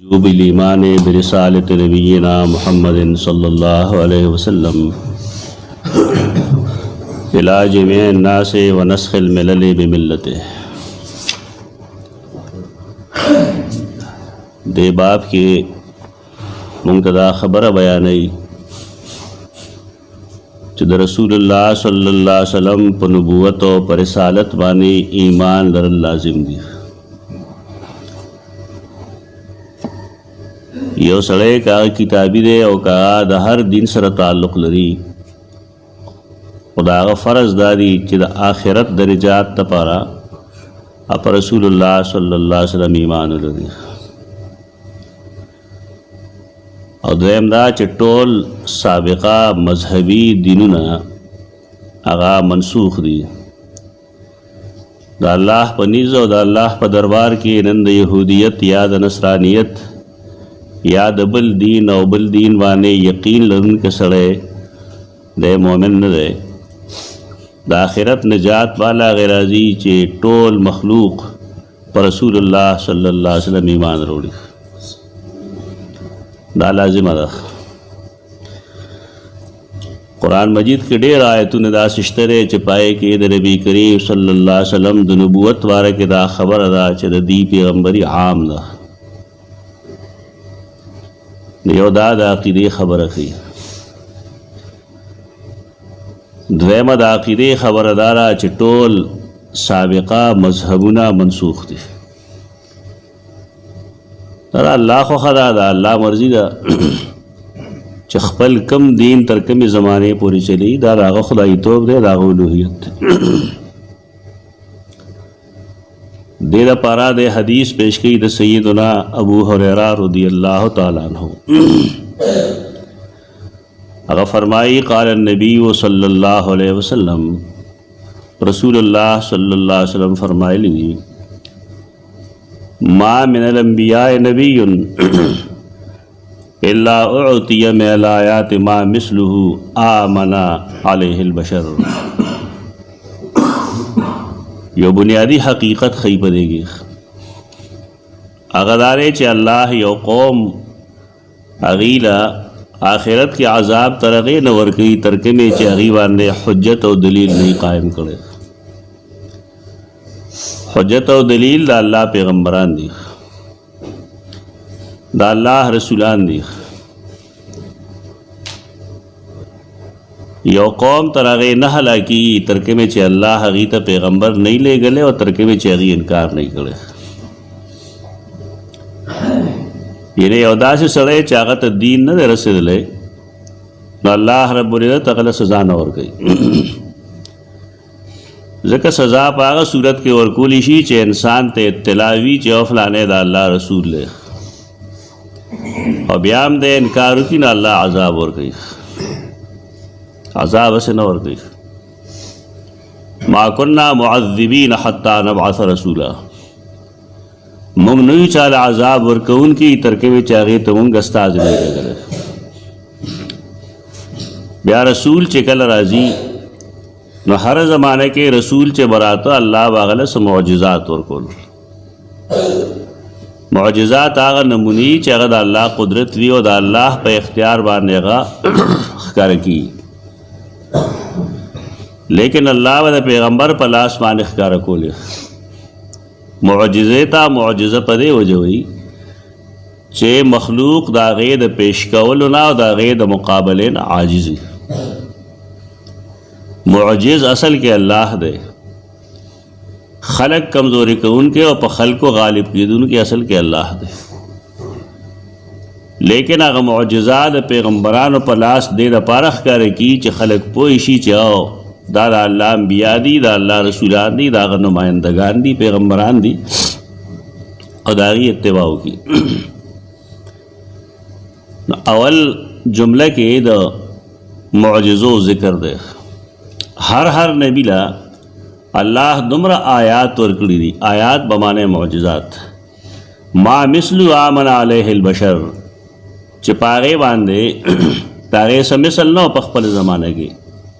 जो बिलीमान बिरसालत नबीना मुहम्मद सल्लल्लाहु अलैहि वसल्लम इलाज में नास व नस्खिल मिलल बिमिल्लत दे बाप के मुंतदा खबर बयानई च रसूलुल्लाह सल्लल्लाहु अलैहि वसल्लम पर नबूवत और पर रिसालत बाने ईमान लरल लाजिम दी। यो सड़े का किताबी दे और का द हर दिन सर ताल्लुक़ लरी खुदा फ़र्ज़ दादी च द आखिरत दर्जात तपारा अप रसूलुल्लाह सल्लल्लाहु अलैहि वसल्लम ईमान लरी और दयमदा च टोल साबिक़ा मजहबी दिनुना आगा मनसूख दी द अल्लाह पर निज़ और द अल्लाह पर दरबार की नंद यहूदियत या द नसरानियत या दबल दीन और बल दीन वाने यकीन लरन के सड़े दे मोमिन न दे द आखिरत नजात वाला गैराजी चे टोल मखलूक पर रसूलुल्लाह सल्लल्लाहु अलैहि वसल्लम ईमान रोड़ी दा लाजिम अदा कुरान मजीद के ढेर आयतुन दा सिश्तरे चपाए के द नबी करीम सल्लल्लाहु अलैहि वसल्लम द नबूवत वारे के दा खबर अदा च द दी पैगंबरी आम दा योदाद आक़िदे खबर रखी द्वैमद आक़िदे खबरदारा चिटोल साबिक़ा मजहबुना मनसूख थी तरा अल्लाह को खदा दा अल्लाह मर्जी दा चखपल कम दीन तरकम ज़माने पूरी चली दा दागा खुदाई तोब दे दागा उलूहियत दे दा पारा दे हदीस पेश की द सय्यदुना अबू हुरैरा रज़ियल्लाहु तआला अन्हु अगर फरमाई क़ाल नबी सल्लल्लाहु अलैहि वसल्लम रसूलुल्लाह सल्लल्लाहु अलैहि वसल्लम फरमाए ली मा मिनल अंबिया नबियुन इल्ला उअतिया मिनल आयात मा मिस्लुहु आमना अलैहिल बशर यो बुनियादी हकीकत खई पड़ेगी अगदारे च अल्लाह यो कौम अगीला आखिरत के आज़ाब तरक़े न वर्की तरके में च अगीबान ने हुज्जत और दलील नहीं कायम करे हुज्जत और दलील दा अल्लाह पैगम्बरान दी दा अल्लाह रसूलान दी यो कौम तरगे न हलाकी तरके में चे अल्लाह हगीत पैगंबर नहीं ले गले और तरके में चे अगी इनकार नहीं करे ये यौदा से सड़े चागत दीन न दे रसे ले न अल्लाह रब्बुल इज़्ज़त अगला सज़ा न और गई ज़का सज़ा पागा सूरत के और कुलिशी चे इंसान ते इत्तलावी चे औफलाने दा अल्लाह रसूल ले और ब्याम दे इनकार की न अल्लाह अज़ाब और गई अज़ाब से न और गई मा कुन्ना मुअज़्ज़िबीन हत्ता नबअस रसूला मुंग नहीं चाल अज़ाब और कौन की तरके में चाहे तो मुंग अस्ताज नहीं करे ब्या रसूल चकल राजी न हर ज़माने के रसूल चे बरातो अल्लाह बागल से मौजिज़ात और कोल मौजिज़ात आगा नमूनी चगद अल्लाह कुदरत वी और अल्लाह पे इख्तियार बानेगा कर की लेकिन अल्लाह व पैगम्बर पर आसमान इख्तियार को ले मुअजिज़ता मुअजिज़ा पदे वजही चे मखलूक दागेद पेश कवलना दागेद मुकाबले न आजिज़ी मुअजिज़ असल के अल्लाह दे खलक कमज़ोरी के उनके और पखल को गालिब की उनके असल के अल्लाह दे लेकिन अगर मुअजिज़ात पैगम्बरान पलास दे द पारख करे की च खलक पोइशी चाओ दादा अल्लाह अंबिया दी दा अल्लाह रसूलान दी दा नुमाइंदगान दी पैगम्बरान दी और दागी इत्तिबाउ की अवल जुमले के द मुअजिज़ो ज़िक्र दे हर नबीला अल्लाह दुमरा आयात और कड़ी दी आयात बमाने मुअजिज़ात मा मिस्लु आमना अलैहिल बशर चिपागे बांधे तागे समिसल नो पखपल ज़माने की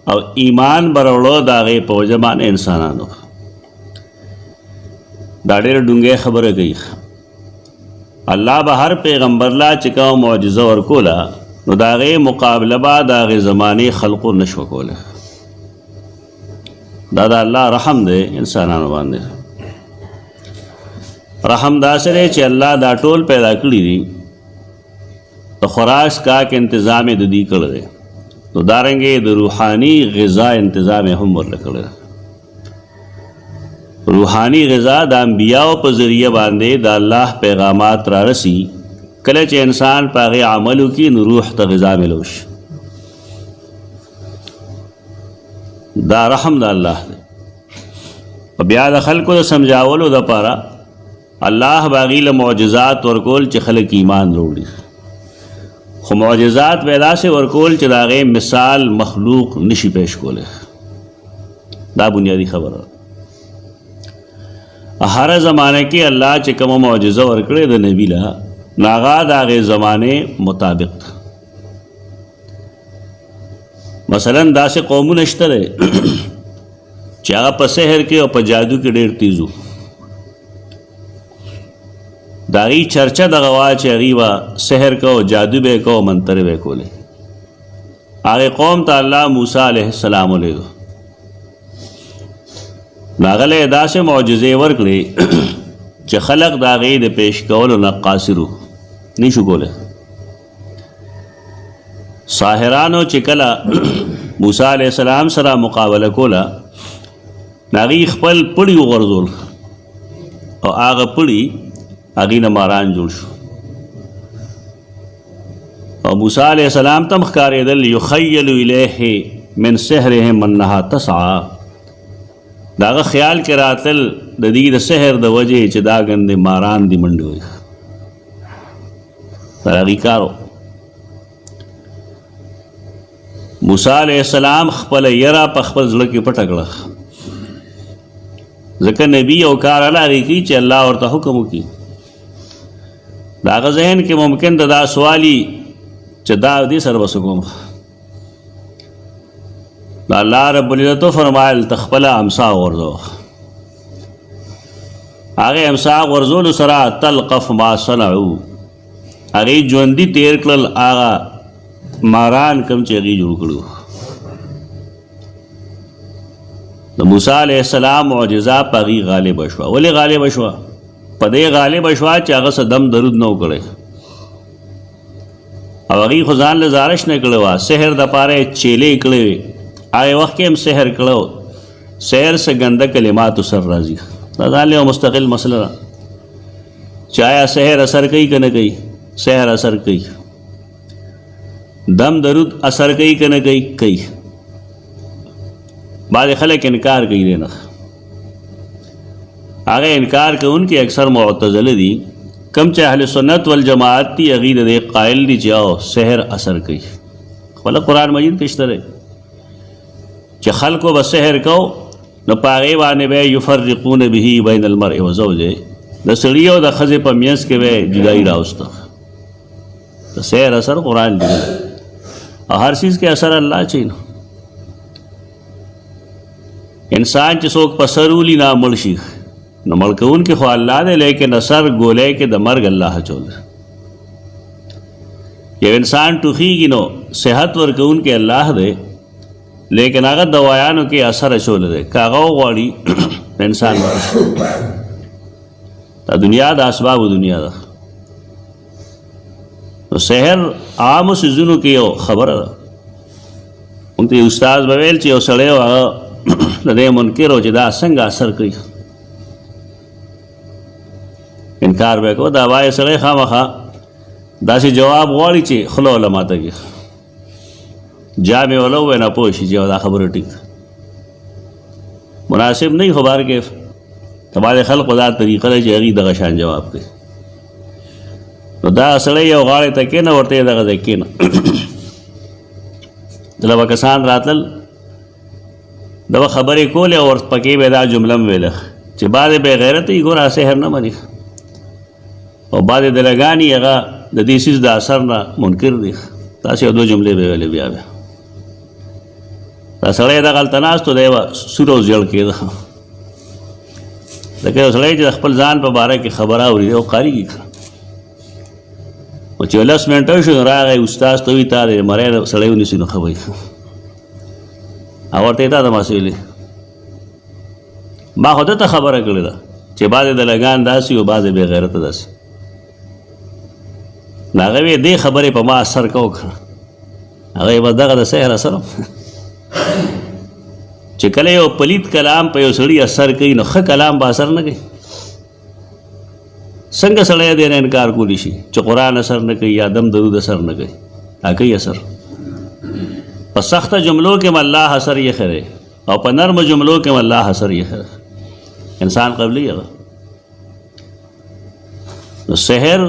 और ईमान बरोड़ो दागे पौजमान इंसानानो दाड़े डूंगे खबर गई الله به هر پیغمبر لا چې کوم معجزه ورکوله نو د هغې مقابله به د هغې زمانې خلقو نشوه کولی. دا د الله رحم دی انسانانو باندې. رحم داسې دی چې الله دا ټول پیدا کړي دي، د خوراک څښاک انتظام یې د دوی کړی دی، نو دارنګې د روحاني غذا انتظام یې هم ورله کړی دی. روحانی غذا د انبیاء په ذریعه باندې د الله پیغامات را رسی، کله چې انسان په هغې عمل وکړي نو روح ته غذا میلو شي. دا رحم د الله دی. او بیا د خلکو د سمجھاولو دپاره الله به هغې له معجزات ورکول چې خلک ایمان راوړي، خو معجزات به یې داسې ورکول چې د هغې مثال مخلوق نشي پیش کولی. دا بنیادی خبره ده. هر زمانه کې الله چې کومه معجزه ورکړې د نبی له نو هغه د هغې زمانې مطابق ده. مثلا داسې قومونه شته دی چې هغه په سحر کې او په جادو کې ډېر تیز وو. د هغې چرچه دغه وه چې هغې به سحر کو، جادو به یې کو، منترې به یې کولې. هغې قوم ته الله موسی علیه السلام ولیږه، ناغله داسې معجزې ورکړې چې خلق د هغې د پیش کولو نه قاصر وو، نشو کولی. ساحرانو چې کله موسی علیه السلام سره مقابله کوله نو هغې خپل پړي وغورځول او هغه پړي هغې نه ماران جوړ شو. او موسی علیه السلام ته هم ښکارېدل یخیل الیه من سحرهم انها تسعى، د هغه خیال کې راتل د دې د سحر د وجې چې دا ګندې ماران دي منډې وي. د هغې کار و. موسی علیه السلام خپله یره په خپل زړه کې پټه کړه، ځکه نبي او کار الله هغې کوي چې الله ورته حکم وکړي. د هغه ذهن کې ممکن د دا سوالي چې دا دې سره به څه کوم. الله رب العزت فرمایل ته خپله امسا غورځوه. هغې امسا غورځولو سره تلقف ما صنعو، هغې ژوندي تیر کړل هغه ماران کوم چې هغې جوړ کړي. د موسی علیه السلام معجزه په هغې غالبه شوه. ولې غالبه شوه؟ په دې غالبه شوه چې هغه څه دم درود نه و کړی او هغې خو ځان له زارش نه کړی وه، سحر دپاره یې چیلې کړې وې. هغې وخت کې هم سحر کړو. سحر څه ګنده کلماتو سر راځي، دا ځان یو مستقل مسله ده چې آیا سحر اثر کوي که نه کوي. سحر اثر کوي. دم درود اثر کوي که نه کوي؟ کوي. بعضې خلک انکار کوي دی نه. هغه انکار کوونکي اکثر معتزله دي، کم چې اهل سنت والجماعت دي هغې د دې قائل دي چې او سحر اثر کوي. خپله قرآن مجید کې شته دی چې خلکو به سحر کو نو په هغې باندې به یفرقون به بین المرء و زوجه، د سړي او د ښځې په منځ کې به جدایي راوسته. د سحر اثر قرآن لیکلی او هر چیز کې اثر الله چي نو. انسان چې څوک په سر ولي نه مړ شي نو مړ کوونکی خو الله دی، لیکن اثر ګولی کې د مرګ الله اچولی. یو انسان ټوخیږي نو صحت ورکوونکی الله دی، لیکن هغه دوایانو کې اثر اچولی دی. که هغه وغواړي انسان ورشي. دا دنیا د اسبابو دنیا ده. نو سحر عامو څیزونو کې یو خبره ده. موږ ته یو استاد به ویل چې یو سړی و هغه د دې منکر و چې دا څنګه اثر کوي. انکار به یې کوه. دا وایي سړی خامخا داسې جواب غواړي چې خوله وله ماته کړي، جا مې وله ووایي نه پوه شي چې دا خبره ټیک مناسب نه وي. خو بهرکیف د بعضې خلقو دا طریقه ده چې هغې دغه شان جواب کوي. نو دا سړی یو غاړې ته کېنه، ورته یې دغه ځای کېنه. دله به کسان راتلل، د به خبرې کولې او ورپکې به دا جمله م ویله چې بعضې بې غیرته یي ګوره سحر نه مني، او بعضې دلګانې هغه د دې څیز د اثر نه منکر دي. داسې یو دوه جملې به ویلې. بیا دا سړی دغلته ناست و، دی به سور او زیړ کېده. لکه یو سړی چې د خپل ځان په باره کې خبره اوري او قاري کړي. او چې 10 منټه شو راغی استاد ته وی تا دې مری سړی ونیسي نو ښه وایي او ورته یې تا دماسې ویلې ما خو دته خبره کړې ده چې بعضې د لګان داسې او بعضې بې غیرته داسې نو هغه وی دې خبرې په ما اثر کو کړه هغه یې بس دغه د سحر اثر چې کله یو پلیت کلام په یو سړي اثر کوي نو ښه کلام به اثر نه کوي څنګه سړی دې نه انکار کولی شي چې قرآن اثر نه کوي یا دم درود اثر نه کوي دا کوي اثر په سخته جملو کې هم الله اثر یې خره او په نرمو جملو کې هم الله اثر یې خره انسان قبلی هغه نو سحر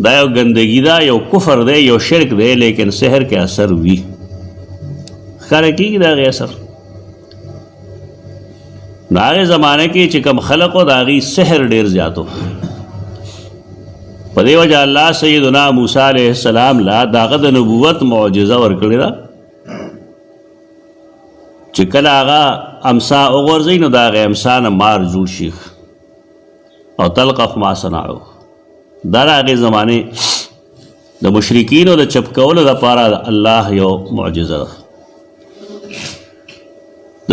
دا یو ګندګي ده یو کفر دی یو شرک دی لیکن سحر کې اثر وي ښکاره کېږي د هغې اثر نو هغې زمانه کې چې کوم خلق و د هغې سحر ډېر زیات و په دې وجه الله سیدنا موسی علیه السلام لا د هغه د نبوت معجزه ورکړې ده چې کله هغه امسا وغورځوي نو د هغې امسا نه مار جوړ شي او تلقف ما صنعو دا د هغې زمانې د مشرکینو د چپ کولو دپاره الله یو معجزه ده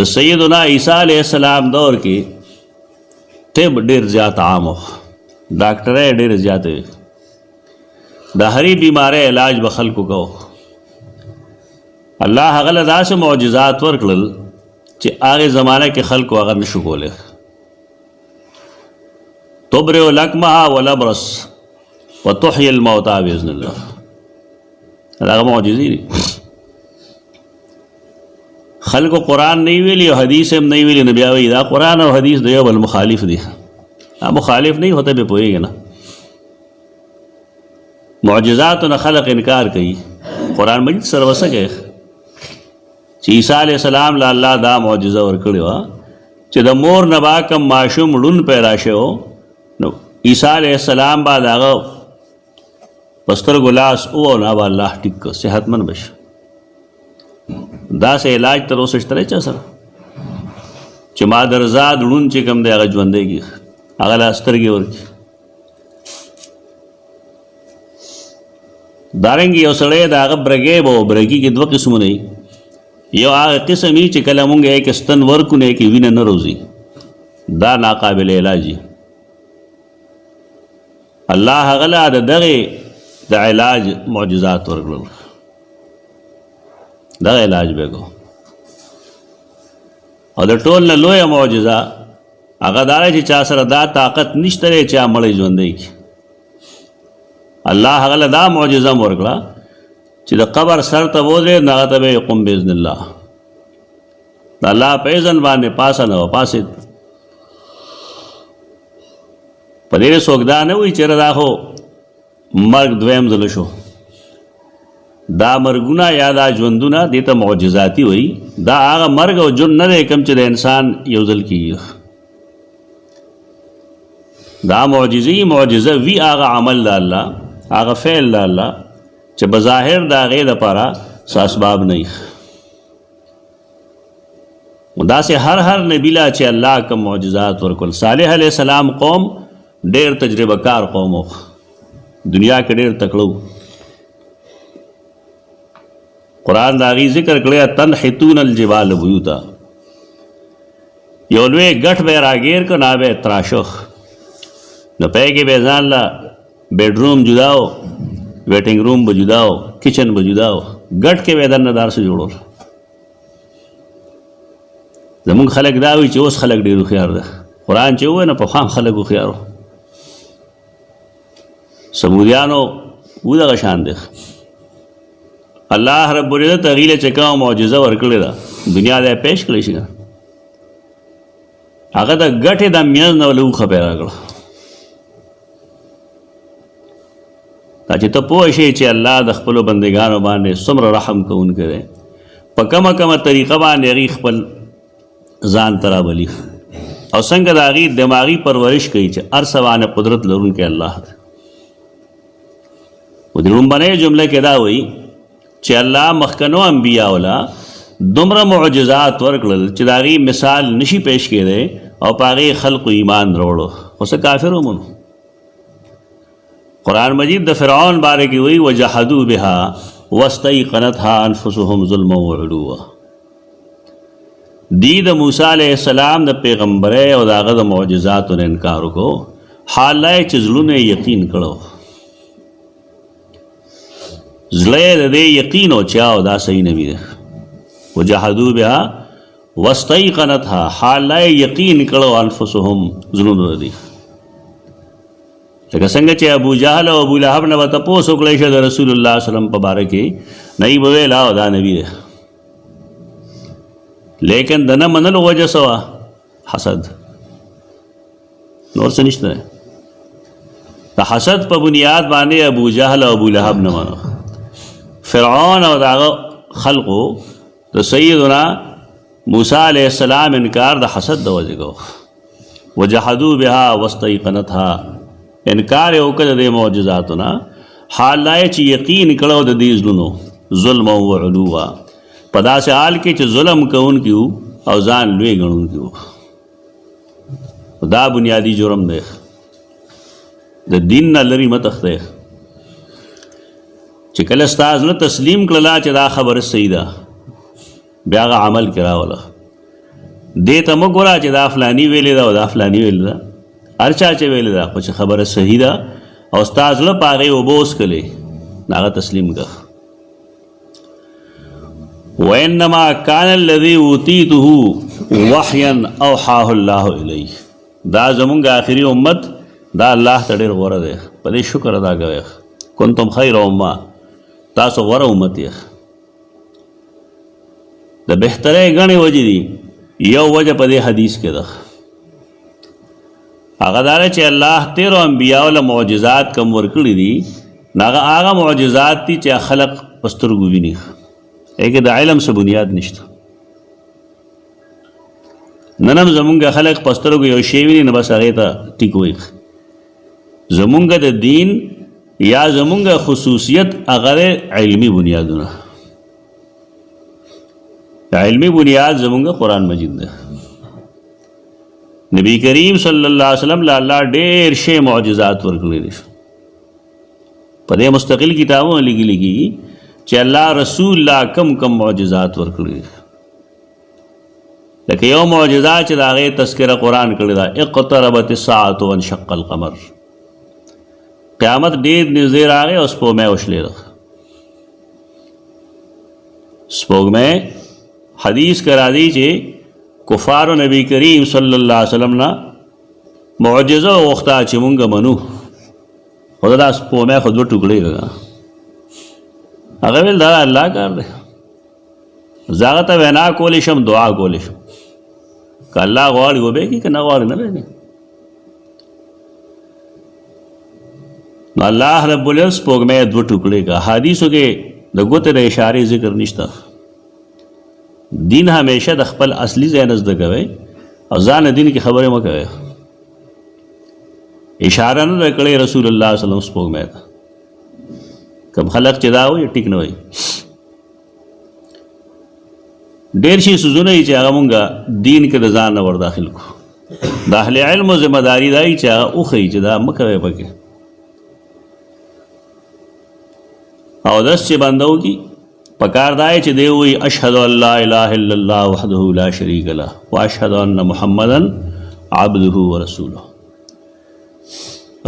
د سیدنا عیسی علیه السلام دور کې طب ډېر زیات عام و ډاکټرۍ ډېرې زیاتې وې د هرې بیمارۍ علاج به خلکو کو الله هغه له داسې معجزات ورکړل چې هغې زمانه کې خلکو هغه نشو کولی تبرئ الاکمه والابرص وتحیي الموتى باذن الله هغه معجزې دي خلکو قرآن نه ویلی او حدیث هم نه ویلی نو بیا وایي دا قرآن او حدیث د یو بل مخالف دي مخالف نہیں ہوتا به پوهیږي نه معجزاتو نه خلق انکار کوي قرآن مجید سره وسه کوي چې عیسی علیه السلام له الله دا معجزه ورکړې وه چې د مور نه با کم ماشوم ړوند پیدا شوی نو عیسی علیه السلام به د هغه په سترګو لاس او نه به الله ټیک کړ صحتمند به شي داسې علاج تر اوسه شته دی چا سره چې مادرزاد ړوند چې کوم دی هغه ژوندی کړي هغه له سترګې ورکړي دارنګې یو سړی د هغه برګې به و برګي کې 2 قسمونه وي یو هغه قسم وي چې کله مونږ یې کې ستن ورکو نه کې وینه نه روزي دا ناقابل علاج الله هغه له د دغې د علاج معجزات ورکړل دغه علاج به کو او د ټول نه لویه معجزه هغه دا دی چې چا سره دا طاقت نشته دی چې مړی ژوندی کړي الله هغه له دا معجزه م ورکړه چې د قبر سر ته بودرې نو هغه ته به قم باذن الله د الله په اذن باندې پاسه نه پاسېد په دې څوک دا نه وایي چېرې دا خو مرګ دویم ځل شو دا مرګونه یا دا ژوندونه دې ته معجزاتي وایي دا هغه مرګ او ژوند نه دی کوم چې د انسان یو ځل کېږي دا معجزه وی هغه عمل د الله هغه فعل د الله چې بظاهر د هغې دپاره څه اسباب نه وي داسې هر نبي له چې الله کوم معجزات ورکړل صالح علیه السلام قوم ډېر تجربه کار قوم و دنیا کې ډېر تکړه قرآن د هغې ذکر کړی تنحتون الجبال بیوتا یو لوی ګټ به یې راګیر کړ نه به یې تراشخ نو پای کې به ځان له بیډ روم جدا و ویټینګ روم به جدا و کچن به جدا و ګټ کې به دننه دار څه جوړول زمونږ خلک دا وایي چې اوس خلک ډېر هوښیار ده قرآن چې ووایي نه پخوا خلک هوښیار و سمودیانو و دغه شان دی الله رب العزت هغې له چې کومه معجزه ورکړې ده دنیا ته یې پیش کړی شي هغه د ګټې د منځ نه له اوښه پیدا کړه دا چې ته پوه شې چې الله د خپلو بندګانو باندې څومره رحم کوونکی دی په کومه طریقه باندې هغې خپل ځان ته رابلي او څنګه د هغې دماغي پرورش کوي چې هر څه باندې قدرت لرونکی الله دی و د لومبنۍ جمله کې دا وایي چې الله مخکنو انبیاو له دومره معجزات ورکړل چې د هغې مثال نشي پیش کېدی او په هغې خلقو ایمان راوړو خو څه کافر ومنو قرآن مجید د فرعون باره کې وی وجحدوا بها واستيقنتها انفسهم ظلما وعلوا. دی د موسی علیہ السلام د پیغمبره او د هغه د معجزاتو نه انکار وکړو، حال لا چې زړونه یقین کړو، زړه د دې یقین او چاو دا صحیح نه وي. وجحدوا بها واستيقنتها، حال لا یقین کړو انفسهم زړونه دي. لکه څنګه چې ابو جهل او ابو لهب نه ورته پوښتنه وکړه چې د رسول الله صلی الله علیه وسلم په باره کې نه به ویل او دا نبی دی، لیکن د نه منلو وجه څه وه؟ حسد. نور څه نشته. د حسد په بنیاد باندې ابو جهل او ابو لهب نه منو. فرعون او د هغه خلقو د سیدنا موسی علیہ السلام انکار د حسد د وجې کو. وجحدوا بها واستيقنتها، انکار یې وکړه د معجزاتو نه، حال لا چې یقین کړو د دې زړونو ظلم او علوا، په داسې حال کې چې ظلم کوونکي وو او ځان لوی ګڼونکي وو. دا بنیادی جرم دی، د دین نه لرې مه تښتئ. چې کله ستا زړه تسلیم کړله چې دا خبره صحیح ده، بیا هغه عمل کې راوله. دې ته مه ګوره چې دا فلاني ویلې ده او دا فلاني ویلې ده، هر چا چې ویلې ده، خو چې خبره صحیح ده او ستا زړه په هغې اوبه وڅکلې، هغه تسلیم کړه. وانما کان الذي اوتیته وحیا اوحاه الله الیه. دا زمونږ آخري امت دا الله ته ډېر غوره دی، په دې شکر ادا کوئ. کنتم خیر امه، تاسو غوره امت یې. د بهترۍ ګڼې وجې دي. یو وجه په دې حدیث کې ده، هغه دا چې الله تیرو انبیاء له معجزات کم ورکړي دي، هغه معجزات دي چې خلق په سترګو ویني، هغې د علم څه بنیاد نشته. نن هم زمونږ خلق په سترګو یو شی ویني، نو بس هغې ته ټیک وایي. زمونږ د دین یا زمونږ خصوصیت هغه علمي بنیادونه. علمي بنیاد زمونږ قرآن مجید ده. نبی کریم صلی اللہ علیہ وسلم لا اللہ ډېر شی معجزات ورکړي دي. په دې مستقل کتابونه لیکلي کېږي چې الله رسول الله کم معجزات ورکړي دي. لکه یو معجزه چې د هغې تذکره قرآن کړې ده، اقتربت الساعة وانشق القمر. قیامت ډېر نږدې راغی او سپوږمۍ وشلېده. سپوږمۍ حدیث کې راځي چې کفارو نبی کریم صلی اللہ علیہ وسلم نا معجزه وغوښته چې مونږ منو، خو دا سپوږمۍ خو دوه ټوکړې کړه. هغه ویل دا الله کار دی، زه هغه ته وینا کولی شم، دعا کولی شم، که الله غواړي وبې کړي، که نه غواړي نه به. نو الله رب العزت سپوږمۍ دوه ټوکړې کړه. حدیثو کې د ګوتې د اشارې ذکر نشته. دین همیشه د خپل اصلي ځای نه زده کوئ او ځان دین کې خبرې مه کوئ. اشاره نه ده کړې رسول الله صلی الله علیه وسلم سپوږمۍ ته. کوم خلق چې دا وایي ټیک نه وایي. ډېر شي څیزونه یي چې هغه مونږ دین کې د ځان نه ور داخل کړو. د اهل علمو ذمه داري دا وي چې هغه وښیي چې دا مه کوئ پکې. اودس چې بنده وکړي پکار دا چې دی وایي اشهد ان لا اله الا الله وحده لا شریک له واشهد ان محمدا عبده ورسوله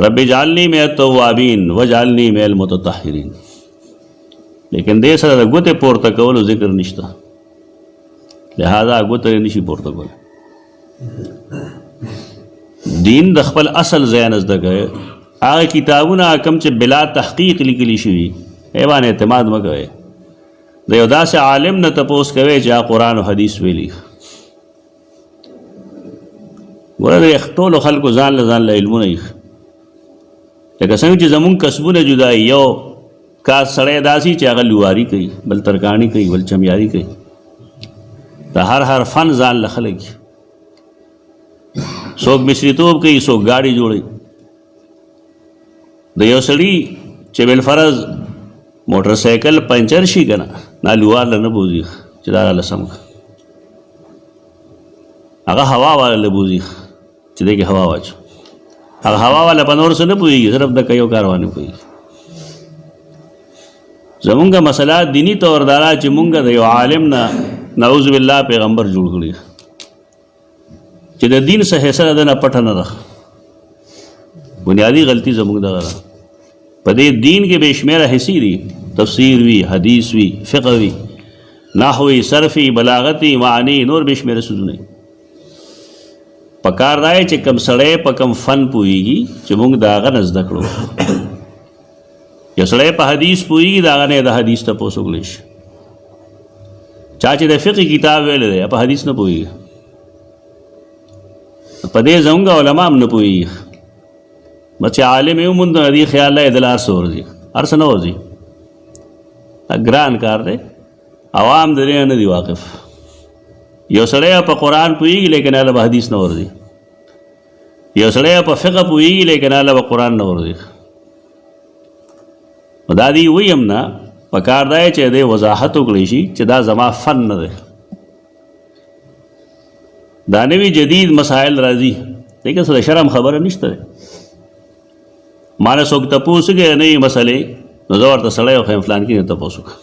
رب اجعلني من التوابین واجعلني من المتطهرین. لیکن دې سره د ګوتې پورته کولو ذکر نشته، لہذا ګوتې نشي پورته کولی. دین د خپل اصل ځای نه زده کوئ. هغه کتابونه کوم چې بلا تحقیق لیکلي شوي هغې باندې اعتماد مه کوئ. د یو داسې عالم نه تپوس کوئ چې هغه قرآن او حدیث ویلي. ګوره د ټولو خلکو ځان له علمونه یي. لکه څنګه چې زمونږ کسبونه جدا یي. یو کار سړی داسې چې هغه لواري کوي، بل ترکاڼي کوي، بل چمیاري کوي. د هر فن ځان له خلک یي. څوک مصریتوب کوي، څوک ګاډي جوړوي. د یو سړي چې بالفرض موټر سایکل پنچر شي که نه، لوار له نه بوځي چې دا راله سم کړه. هغه هوا والا له بوځي چې دی کې هوا واچو. هغه هوا والا په نور څه نه پوهېږي، صرف د کيو کاروانې پوهېږي. زمونږ مسله دینی طور دارا چې مونږ د یو عالم نه نعوذ بالله پیغمبر جوړ کړي چې د دین څه حصه ده نه پټه نه ده. بنیادی غلطي زمونږ دغه ده. په دې دین کې بې شمېره حصې دي، تفسیر وي، حدیث وي، فقه وي، نحوی، صرفي، بلاغتي، معنی، نور بې شمېره څیزونه. پکار دا چې کم سړی په کم فن پوهېږي چې مونږ د هغه نه زده کړو. یو سړی په حدیث پوهېږي د هغه نه د حدیث تپوس وکړی شي. چا چې د فقه کتاب ویلی دی په حدیث نه پوهېږي. په دې زموږ علما هم نه پوهېږي. بس چې عالم یې وموند نو دې خیال دی دله هر څه ورځي، هر څه نه ورځي. ګران کار دی، عوام د دې نه دي واقف. یو سړی په قرآن پوهېږي لیکن هغه به حدیث نه ورځي. یو سړی په فقه پوهېږي لیکن هغه به قرآن نه ورځي. نو دا دې ویم نه پکار دی چې دې وضاحت وکړی شي چې دا زما فن نه دی. دا نوي جدید مسائل راځي لیکن څه د شرم خبره نشته دی. ما نه څوک تپوس کوي نوې مسلې نو زه ورته سړی وښیم فلان کې نه تپوس وکړه.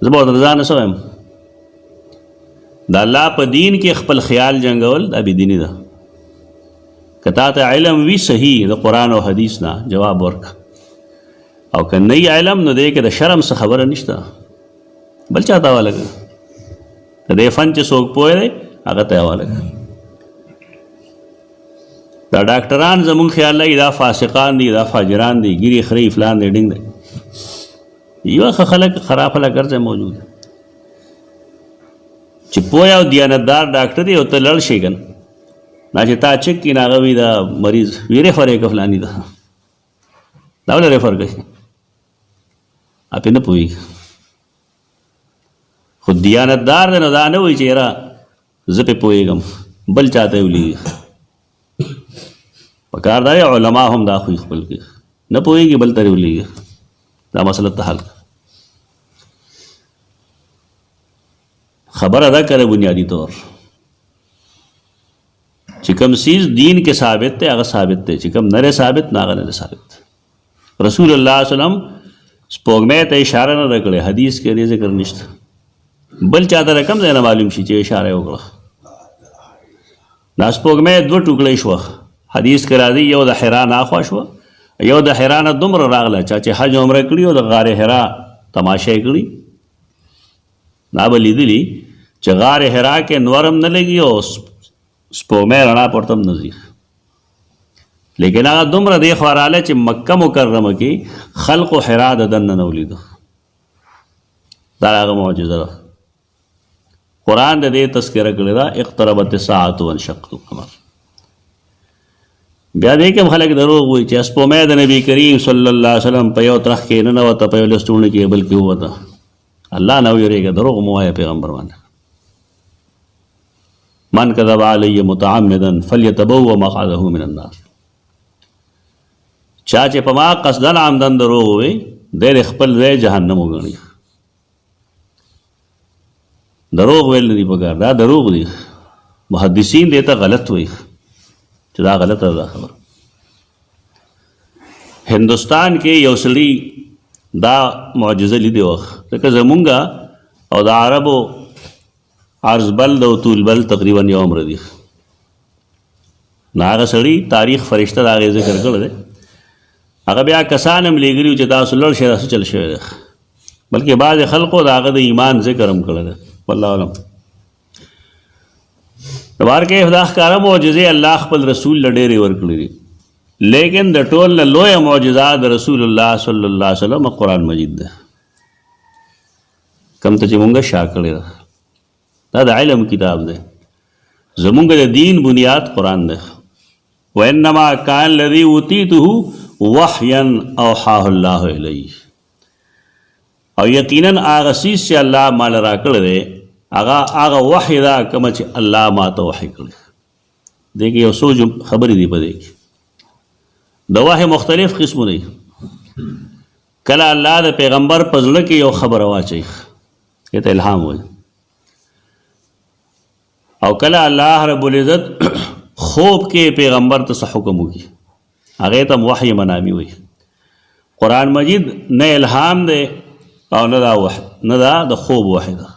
زه به ورته ځان نه څه وایم. د الله په دین کې خپل خیال جنګول دا بېدیني ده. که تا ته علم وي صحیح د قرآن او حدیث نه جواب ورکړه، او که نه علم نو دی کې د شرم څه خبره نشته. بل چا ته حواله کړه. د دې فن چې څوک پوه دی هغه ته حواله کړه. دا ډاکټران زمونږ خیال لګي دا فاسقان دي، دا فاجران دي، ګیرې خري فلان دی ډینګ دی. یو ښه خلک خراب خلک هر ځای موجود دی. چې پوه او دیانتدار ډاکټر دی او ته لړ شي که نه دا چې تا چک کړي نو هغه وي دا مریض وي ریفر یې که فلاني ده دا ولې ریفر کوي پې نه پوهېږي. خو دیانتدار دی نو دا نه وایي چې یاره زه پې پوهېږم بل چا ته یې ولیږي. پکار دا علما هم دا خوی خپل کې نه پوهېږي بل ته یې ولیږي. دا مسله ته حل خبر ادا کرے بنیادی طور چې کوم سیز دین کې ثابت ته هغه ثابت دی، چې کوم نره ثابت نه هغه نه ثابت. رسول الله صلی الله علیه وسلم سپوږمۍ ته اشاره نه ده کړې، حدیث کې دې ذکر نشته. بل چا ته رقم دی نه معلوم شي چې اشاره وکړه. دا سپوږمۍ دوه ټوکړې شوه، حدیث کې راځي یو د حرا نه اخوا شوه، یو د حرا نه دومره راغله چا چې حج عمره کړي او د غار حرا تماشا یې کړي. دا به لیدلي چې غار حرا کې نورم نه لګي او سپوږمۍ رڼا پورته هم نه ځي. لیکن هغه دومره دې خوا راغلی چې مکه مکرمه کې خلقو حرا د دننه نه ولیده. دا هغه معجزه ده. قرآن د دې تذکره کړې ده اقتربت الساعة وانشق القمر. بیا دې کې هم خلک دروغ وایي چې سپوږمۍ د نبي کریم صلی الله علیه وسلم په یو ترخ کې نه ننوته، په یو لستوڼي کې بلکې ووته. الله نه ویریږه، دروغ مو وایه پیغمبر باندې. من کذب علی متعمدا فلیتبوأ مقعده من النار. چا چې په ما قصدن عمدن دروغ ووایي دی د خپل ځای جهنم وګڼي. دروغ ویل نه دي پکار، دا دروغ دي. محدثین دې ته غلط وایي چې دا غلطه ده خبره. هندوستان کې یو سړي دا معجزه لیدې وه، ځکه زمونږ او د عربو عرض بلد او طول بلد تقریبا یو عمر دي. نو هغه سړي تاریخ فرشته د هغې ذکر کړی دی. هغه بیا کسان هم لیږلي چې تاسو لړ شئ داسې چل شوی دی، بلکې بعضې خلقو د هغه د ایمان ذکر هم کړی دی. والله علم. د بار کې دا ښکاره معجزې الله خپل رسول له ډېرې ورکړي دي، لیکن د ټول نه لویه معجزه د رسول الله صلی الله علیه وسلم قرآن مجید ده، کم ته چې مونږ شا کړې ده. دا د علم کتاب دی. زمونږ د دین بنیاد قرآن ده. وانما کان الذی اوتیته وحیا اوحاه الله الیه. او یقینا هغه څیز چې الله مال را کړی دی هغه وحی ده کومه چې الله ما ته وحی کړی. دې کې یو څو خبرې دي په دې کې. د وحی مختلف قسمونه دي. کله الله د پیغمبر په زړه کې یو خبره واچوي، دې ته الهام وایي. او کله الله رب العزت خوب کې پیغمبر ته څه حکم وکړي، هغې ته وحی منامي وایي. قرآن مجید نه الهام دی او نه دا وحی، نه دا د خوب وحی ده،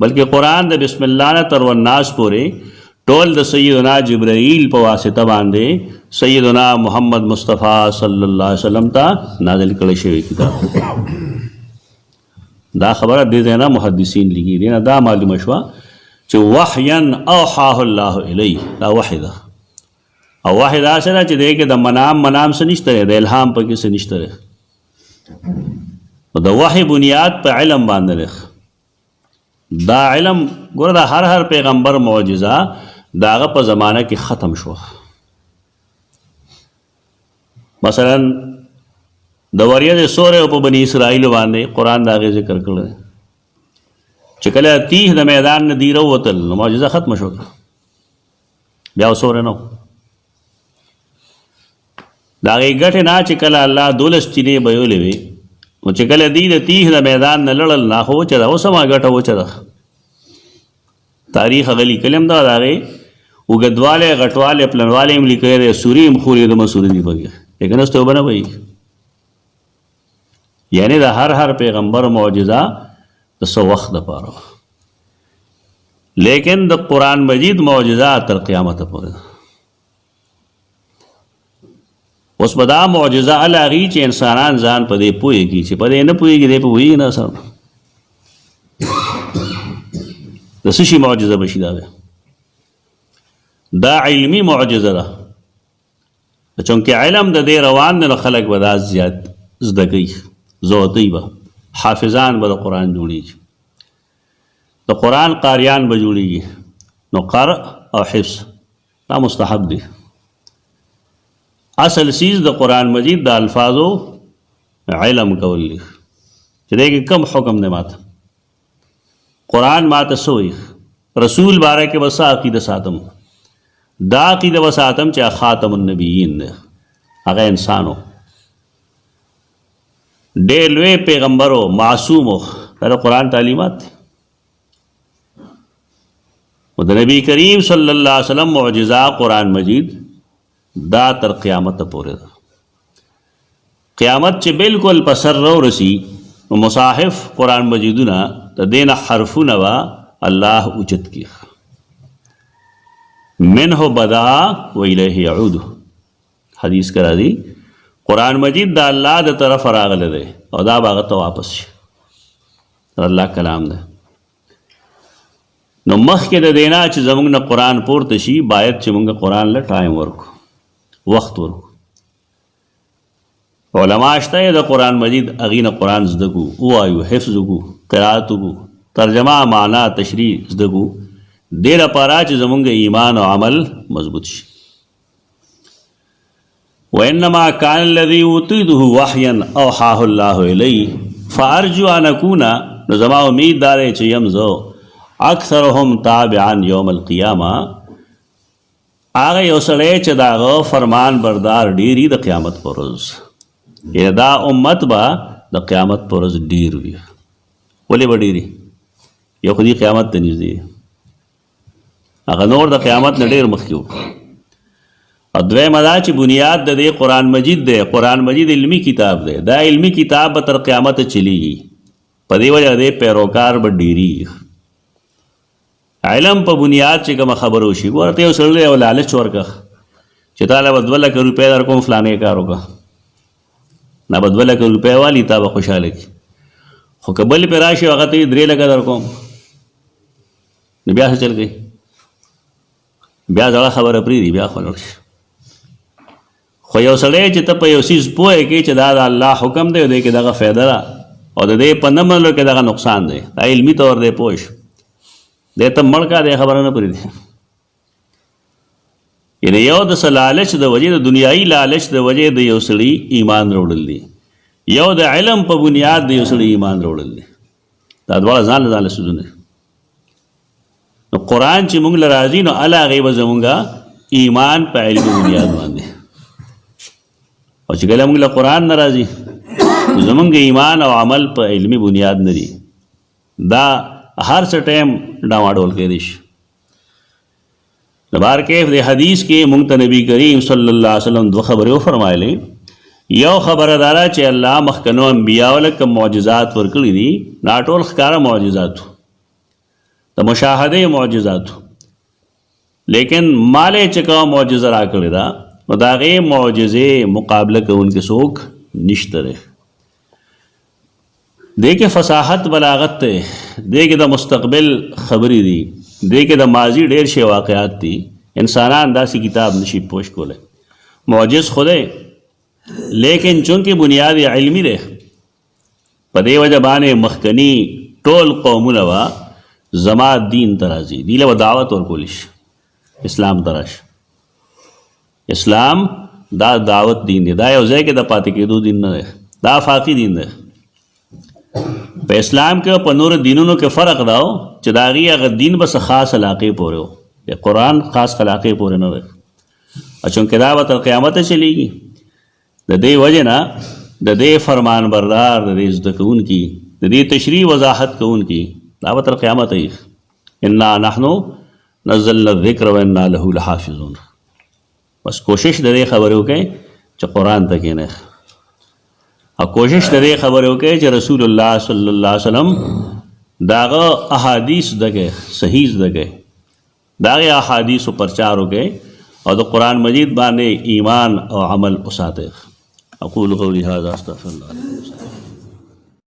بلکې قرآن د بسم الله نه تر والناس پورې ټول د سیدنا جبرائیل په واسطه باندې سیدنا محمد مصطفی صلی الله علیه وسلم ته نازل کړی شوی کتاب. دا خبره دې ځای نه محدثین لیکي، دې نه دا معلومه شوه چې وحیا اوحاه الله الیه، دا وحی ده. او وحی دا څه ده چې دې کې د منام څه نشته دی، د الهام پکې څه نشته دی. د وحی بنیاد په علم باندې دی. دا علم ګوره د هر پیغمبر معجزه د هغه په زمانه کې ختم شوه. مثلا د وریځې سورې په بني اسرائیل باندې قرآن د هغې ذکر کړی چې کله تیح د میدان نه دی راووتل نو معجزه ختمه شوه، بیا سورې نه و. د هغې ګټې نه چې کله الله 12 چینې بهولې وې، نو چې کله دی د تیح د میدان نه لړل نه خو وچه ده، اوس هم ګټه وچه ده. تاریخ هغه لیکلی هم ده، د هغې اوږدوالی غټوالی پلنوالی هم لیکلی دی، سوري هم خورېدمه سوري دي پکې، لیکن اوس ته اوبه نه وهي. یعنی د هر پیغمبر معجزه د څه وخت دپاره، لیکن د قرآن مجید معجزه تر قیامته پورې ده. اوس به دا معجزه هغې چې انسانان ځان په دې پوهېږي، چې په دې نه پوهېږي دی په پوهېږي نه اصل د څه شي معجزه به شي. دا علمي معجزه ده، چونکې علم د دې روان دی نو خلک به دا زیات زده کوي، زوتی به حافظان به د قرآن جوړېږي، د قرآن قاریان به جوړېږي. نو قرء او حفظ دا مستحب دی. اصل چیز د قرآن مجید د الفاظو علم کول دی چې دی کې کم حکم دی ماته، قرآن ماته څه وایي، رسول باره کې به څه عقیده ساتم، دا عقیده به ساتم چې خاتم النبیین دی، هغه انسان و، ډېر لوی پیغمبر و، معصوم و. دا قرآن تعلیمات دی. و د نبی کریم صلی الله علیه وسلم معجزه قرآن مجید دا تر قیامت پورې ده. قیامت چې بالکل په سر راورسي نو مصاحف قرآن مجیدونه د دې نه حرفونه به الله اوچت کړي، منه بدا و الیه یعود. حدیث کې راځي قرآن مجید د الله د طرف راغلی دی او دا به هغه ته واپس شي، الله کلام دی. نو مخکې د دې نه چې زموږ نه قرآن پورته شي باید چې موږ قرآن له ټایم ورکو، وخت ورکو. علما شته د قرآن مجید هغې نه قرآن زده کړو، ووایو، حفظ وکړو، قرات وکړو، ترجمه معنا تشریح زده کړو، دې لپاره چې زموږ ایمان او عمل مضبوط شي. وانما کان الذی اوتیته وحیا اوحاه الله الی فارجو ان اکون، نو زما امید دا دی چې یم زه اکثرهم تابعا یوم القیامه، هغه یو سړی چې د هغه فرمان بردار ډېر د قیامت په ورځ، یعنې دا امت به د قیامت په ورځ ډېر وي. ولې به ډېر وي؟ یو خو دې قیامت ته نږدې، هغه نور د قیامت نه ډېر مخکې و. او دویمه دا چې بنیاد د دې قرآن مجید دی. قرآن مجید علمي کتاب دی، دا علمي کتاب به تر قیامته چلیږي، په دې وجه د پیروکار به ډېرېږي. علم په بنیاد چې کومه خبره وشي، ګوره ته یو سړی یو لالچ ورکړه چې تا له به 2 لکه روپۍ در کوم فلانې کار وکړه، دا به 2 لکه روپۍ والي تا به خوشحاله کړي. خو که بل پې راشي هغه ته یې 3 لکه در کوم، نو بیا څه چل کوي؟ بیا زړه خبره پرېږدي، بیا خو لاړ شي. خو یو سړی چې ته په یو څیز پوهې کې چې دا د الله حکم دی او دی کې دغه فایده ده او د دې په نه منلو کې دغه نقصان دی، دا علمي طور دی پوه شو، دی ته مړ کا دی خبره نه پرېږدي. یعنې یو د څه لالچ د وجې، د دنیایي لالچ د وجې د یو سړي ایمان راوړل دي، یو د علم په بنیاد د یو سړي ایمان راوړل دي. دا دواړه ځان له ځان له سودونه. نو قرآن چې موږ له راځي نو الله هغې به زمونږ ایمان په علمي بنیاد باندې، او چې کله موږ له قرآن نه راځي نو زمونږ ایمان او عمل په علمي بنیاد نه دي، دا هر څه ټایم ډاواډول کېدی شي. دبار کیف دے حدیث کې مونږ ته نبی کریم صلی الله علیه وسلم دوه خبرې وفرمایلې. یو خبره دارا چې الله مخکنو انبیاء له کوم معجزات ورکړي دي نا ټول ښکاره معجزات د مشاهده معجزات، لیکن مالې چې کوم معجزه را کړې ده نو د هغې معجزې مقابله کوونکي څوک نشته دی. دې کې فصاحت بلاغت دی، دې کې د مستقبل خبرې دي، دې کې د ماضي ډېر شی واقعات دي. انسانان داسې کتاب نشي پوښ کولی. معجز خو دی لیکن چونکې بنیاد علمي دی، په دې وجه باندې مخکني ټول قومونه به زما دین ته راځي، دې له به دعوت ورکولی شي اسلام ته راشي. اسلام دا دعوت دین دی، دا یو ځای کې د پاتې کېدو دین نه دی، دا افاقي دین دی. په اسلام کې په نور دینونو کې فرق دا و چې د هغې هغه دین بس خاص علاقې پورې و، قرآن خاص علاقې پورې نه دی، چونکې دا به تر قیامته چلیږي. د دې وجه نه د دې فرمان بردار، د دې زده کوونکي، د دې تشریح وضاحت کوونکي دا به تر قیامته وي. انا نحنو نزلنا الذکر و انا له لحافظون. بس کوشش د دې خبرې وکړئ چې قرآن ته کښېنئ، او کوشش د دې خبرې وکړئ چې رسول الله صلی الله علیه وسلم د هغه احادیث زده کړئ، صحیح زده کړئ، د هغې احادیثو پرچار وکړئ او د قرآن مجید باندې ایمان او عمل وساتئ. اقول قولی هذا استغفر الله.